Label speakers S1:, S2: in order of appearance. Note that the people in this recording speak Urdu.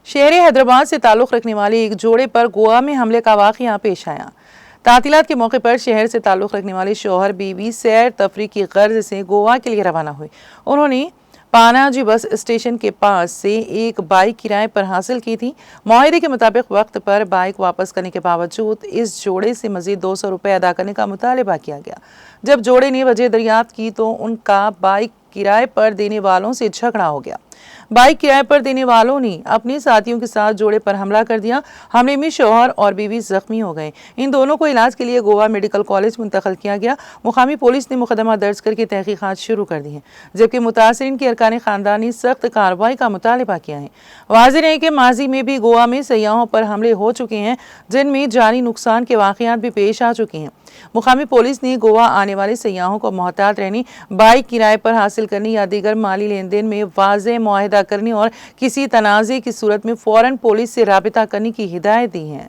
S1: شہر حیدرآباد سے تعلق رکھنے والے ایک جوڑے پر گوا میں حملے کا واقعہ پیش آیا۔ تعطیلات کے موقع پر شہر سے تعلق رکھنے والے شوہر بیوی سیر تفریح کی غرض سے گوا کے لیے روانہ ہوئے۔ انہوں نے پاناجی بس اسٹیشن کے پاس سے ایک بائک کرائے پر حاصل کی تھی۔ معاہدے کے مطابق وقت پر بائک واپس کرنے کے باوجود اس جوڑے سے مزید 200 روپے ادا کرنے کا مطالبہ کیا گیا۔ جب جوڑے نے وجہ دریافت کی تو ان کا بائک کرائے پر دینے والوں سے جھگڑا ہو گیا۔ بائک کرائے پر دینے والوں نے اپنے ساتھیوں کے ساتھ جوڑے پر حملہ کر دیا۔ حملے میں شوہر اور بیوی زخمی ہو گئے۔ ان دونوں کو علاج کے لیے گوا میڈیکل کالج منتقل کیا گیا۔ مقامی پولیس نے مقدمہ درج کر کے تحقیقات شروع کر دی ہیں، جبکہ متاثرین کے ارکان خاندان نے سخت کارروائی کا مطالبہ کیا ہے۔ واضح ہے کہ ماضی میں بھی گوا میں سیاحوں پر حملے ہو چکے ہیں، جن میں جانی نقصان کے واقعات بھی پیش آ چکے ہیں۔ مقامی پولیس نے گوا آنے والے سیاحوں کو محتاط رہنے، بائک کرائے پر حاصل کرنے یا دیگر مالی لین دین میں واضح معاہدہ کرنے اور کسی تنازع کی صورت میں فوراً پولیس سے رابطہ کرنے کی ہدایت دی ہے۔